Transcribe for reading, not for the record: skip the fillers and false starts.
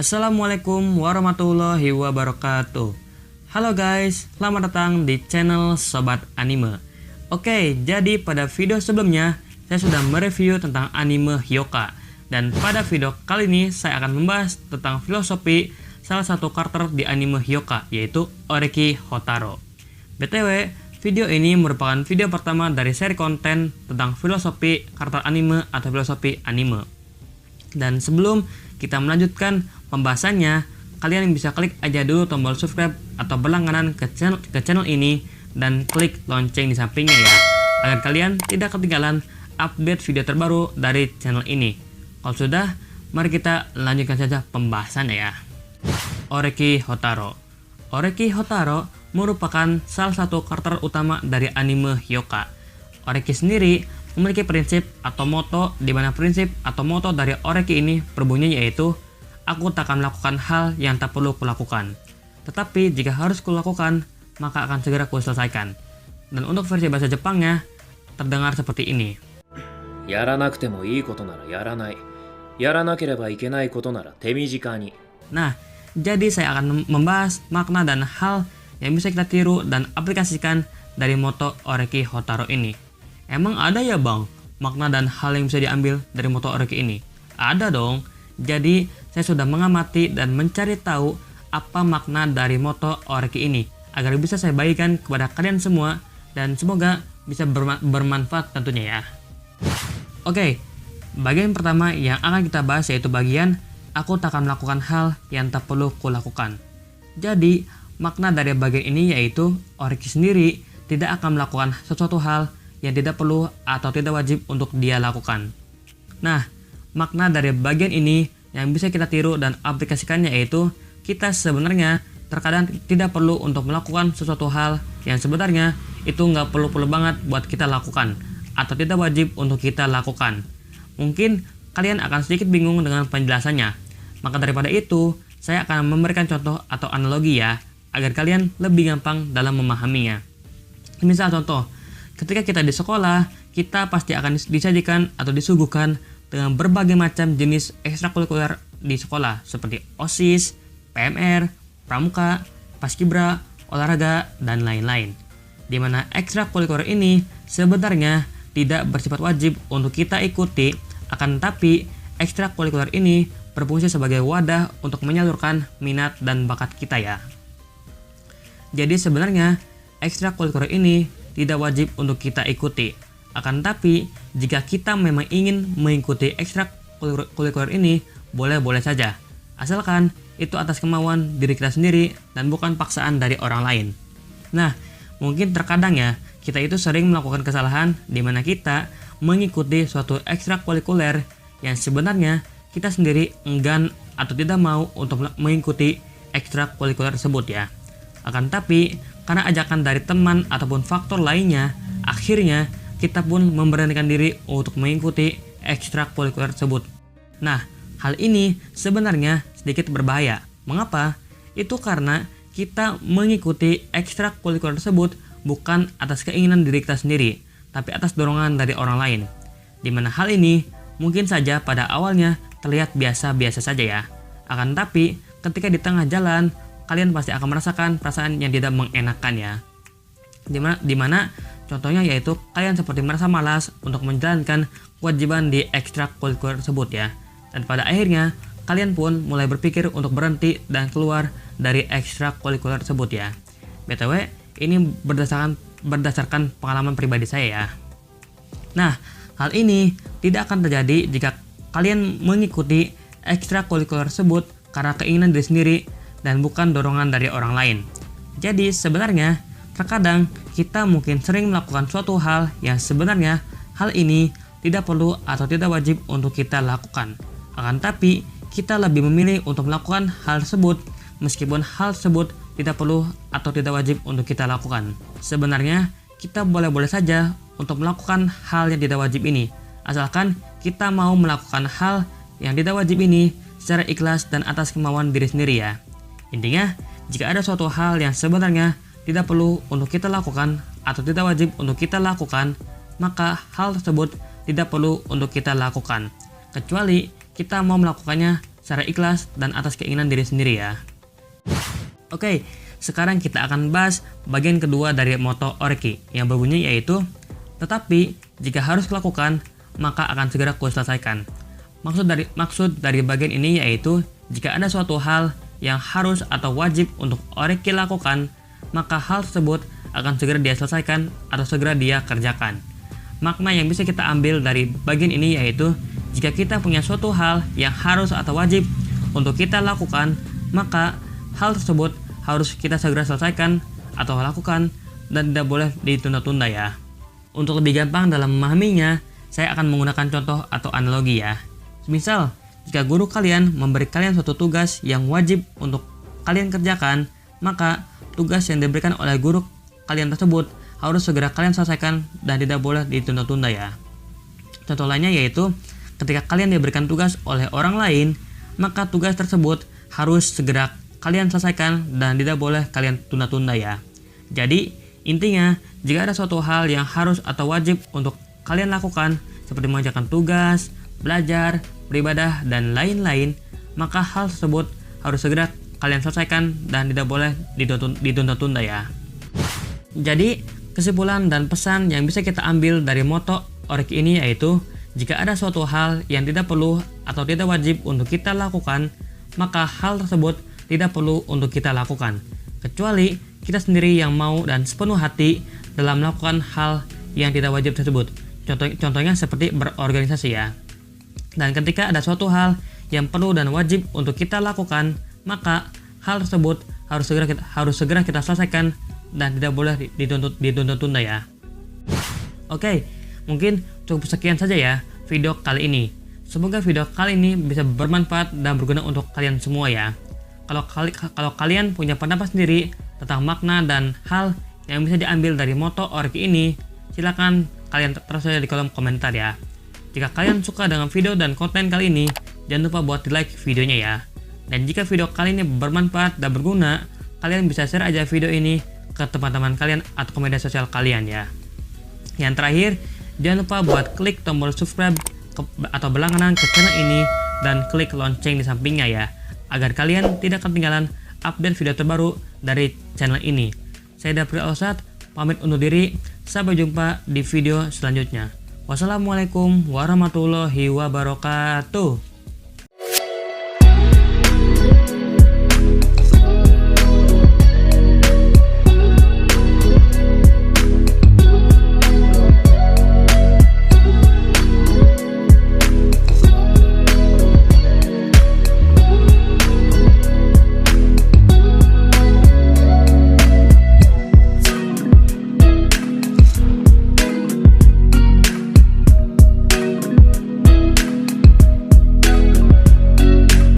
Assalamualaikum warahmatullahi wabarakatuh. Halo guys, selamat datang di channel Sobat Anime. Oke, jadi pada video sebelumnya saya sudah mereview tentang anime Hyoka. Dan pada video kali ini saya akan membahas tentang filosofi salah satu karakter di anime Hyoka, yaitu Oreki Hotaro. BTW, video ini merupakan video pertama dari seri konten tentang filosofi karakter anime atau filosofi anime. Dan sebelum kita melanjutkan pembahasannya, kalian bisa klik aja dulu tombol subscribe atau berlangganan ke channel ini dan klik lonceng di sampingnya ya, agar kalian tidak ketinggalan update video terbaru dari channel ini. Kalau sudah, mari kita lanjutkan saja pembahasannya ya. Oreki Hotaro. Oreki Hotaro merupakan salah satu karakter utama dari anime Hyoka. Oreki sendiri memiliki prinsip atau moto, di mana prinsip atau moto dari Oreki ini berbunyi yaitu, aku tak akan melakukan hal yang tak perlu kulakukan, tetapi jika harus kulakukan, maka akan segera kuselesaikan. Dan untuk versi bahasa Jepangnya terdengar seperti ini. やらなくてもいいことならやらない。やらなければいけないことなら手短に。 Nah, jadi saya akan membahas makna dan hal yang bisa kita tiru dan aplikasikan dari moto Oreki Hotaro ini. Emang ada ya bang, makna dan hal yang bisa diambil dari moto Oreki ini? Ada dong. Jadi saya sudah mengamati dan mencari tahu apa makna dari moto Oreki ini, agar bisa saya bagikan kepada kalian semua dan semoga bisa bermanfaat tentunya ya. Oke, bagian pertama yang akan kita bahas yaitu bagian aku tak akan melakukan hal yang tak perlu kulakukan. Jadi makna dari bagian ini yaitu Oreki sendiri tidak akan melakukan sesuatu hal yang tidak perlu atau tidak wajib untuk dia lakukan. Nah, makna dari bagian ini yang bisa kita tiru dan aplikasikannya yaitu kita sebenarnya terkadang tidak perlu untuk melakukan sesuatu hal yang sebenarnya itu nggak perlu banget buat kita lakukan atau tidak wajib untuk kita lakukan. Mungkin kalian akan sedikit bingung dengan penjelasannya. Maka daripada itu, saya akan memberikan contoh atau analogi ya, agar kalian lebih gampang dalam memahaminya. Misal contoh, ketika kita di sekolah, kita pasti akan disajikan atau disuguhkan dengan berbagai macam jenis ekstrakurikuler di sekolah seperti OSIS, PMR, Pramuka, Paskibra, olahraga, dan lain-lain. Di mana ekstrakurikuler ini sebenarnya tidak bersifat wajib untuk kita ikuti, akan tetapi ekstrakurikuler ini berfungsi sebagai wadah untuk menyalurkan minat dan bakat kita ya. Jadi sebenarnya ekstrakurikuler ini tidak wajib untuk kita ikuti. Akan tetapi, jika kita memang ingin mengikuti ekstrakurikuler ini, boleh-boleh saja. Asalkan itu atas kemauan diri kita sendiri dan bukan paksaan dari orang lain. Nah, mungkin terkadang ya, kita itu sering melakukan kesalahan di mana kita mengikuti suatu ekstrakurikuler yang sebenarnya kita sendiri enggan atau tidak mau untuk mengikuti ekstrakurikuler tersebut ya. Akan tetapi, karena ajakan dari teman ataupun faktor lainnya, akhirnya kita pun memberanikan diri untuk mengikuti ekstrakurikuler tersebut. Nah, hal ini sebenarnya sedikit berbahaya. Mengapa? Itu karena kita mengikuti ekstrakurikuler tersebut bukan atas keinginan diri kita sendiri, tapi atas dorongan dari orang lain. Di mana hal ini mungkin saja pada awalnya terlihat biasa-biasa saja ya. Akan tetapi, ketika di tengah jalan, kalian pasti akan merasakan perasaan yang tidak mengenakan ya. Dimana contohnya yaitu kalian seperti merasa malas untuk menjalankan kewajiban di ekstrakurikuler tersebut ya. Dan pada akhirnya kalian pun mulai berpikir untuk berhenti dan keluar dari ekstrakurikuler tersebut ya. BTW, ini berdasarkan pengalaman pribadi saya ya. Nah, hal ini tidak akan terjadi jika kalian mengikuti ekstrakurikuler tersebut karena keinginan diri sendiri dan bukan dorongan dari orang lain. Jadi sebenarnya terkadang kita mungkin sering melakukan suatu hal yang sebenarnya hal ini tidak perlu atau tidak wajib untuk kita lakukan. Akan tapi kita lebih memilih untuk melakukan hal tersebut meskipun hal tersebut tidak perlu atau tidak wajib untuk kita lakukan. Sebenarnya kita boleh-boleh saja untuk melakukan hal yang tidak wajib ini, asalkan kita mau melakukan hal yang tidak wajib ini secara ikhlas dan atas kemauan diri sendiri ya. Intinya, jika ada suatu hal yang sebenarnya tidak perlu untuk kita lakukan atau tidak wajib untuk kita lakukan, maka hal tersebut tidak perlu untuk kita lakukan, kecuali kita mau melakukannya secara ikhlas dan atas keinginan diri sendiri ya. Oke, sekarang kita akan bahas bagian kedua dari moto Oreki yang berbunyi yaitu tetapi jika harus dilakukan maka akan segera kuselesaikan. Maksud dari bagian ini yaitu jika ada suatu hal yang harus atau wajib untuk Oreki lakukan, maka hal tersebut akan segera dia selesaikan atau segera dia kerjakan. Makna yang bisa kita ambil dari bagian ini yaitu jika kita punya suatu hal yang harus atau wajib untuk kita lakukan, maka hal tersebut harus kita segera selesaikan atau lakukan dan tidak boleh ditunda-tunda ya. Untuk lebih gampang dalam memahaminya, saya akan menggunakan contoh atau analogi ya. Misal, jika guru kalian memberi kalian suatu tugas yang wajib untuk kalian kerjakan, maka tugas yang diberikan oleh guru kalian tersebut harus segera kalian selesaikan dan tidak boleh ditunda-tunda ya. Contoh lainnya yaitu ketika kalian diberikan tugas oleh orang lain, maka tugas tersebut harus segera kalian selesaikan dan tidak boleh kalian tunda-tunda ya. Jadi, intinya jika ada suatu hal yang harus atau wajib untuk kalian lakukan seperti mengerjakan tugas, belajar, beribadah, dan lain-lain, maka hal tersebut harus segera kalian selesaikan dan tidak boleh ditunda-tunda ya. Jadi, kesimpulan dan pesan yang bisa kita ambil dari moto Oreki ini yaitu jika ada suatu hal yang tidak perlu atau tidak wajib untuk kita lakukan, maka hal tersebut tidak perlu untuk kita lakukan, kecuali kita sendiri yang mau dan sepenuh hati dalam melakukan hal yang tidak wajib tersebut. Contohnya seperti berorganisasi ya. Dan ketika ada suatu hal yang perlu dan wajib untuk kita lakukan, maka hal tersebut harus segera kita selesaikan dan tidak boleh ditunda ya. Oke, mungkin cukup sekian saja ya video kali ini. Semoga video kali ini bisa bermanfaat dan berguna untuk kalian semua ya. Kalau kalian punya pendapat sendiri tentang makna dan hal yang bisa diambil dari moto Oreki ini, silakan kalian terus saja di kolom komentar ya. Jika kalian suka dengan video dan konten kali ini, jangan lupa buat di like videonya ya. Dan jika video kali ini bermanfaat dan berguna, kalian bisa share aja video ini ke teman-teman kalian atau ke media sosial kalian ya. Yang terakhir, jangan lupa buat klik tombol subscribe atau berlangganan ke channel ini dan klik lonceng di sampingnya ya, agar kalian tidak ketinggalan update video terbaru dari channel ini. Saya Dapri Al-Ustad, pamit undur diri. Sampai jumpa di video selanjutnya. Wassalamualaikum warahmatullahi wabarakatuh.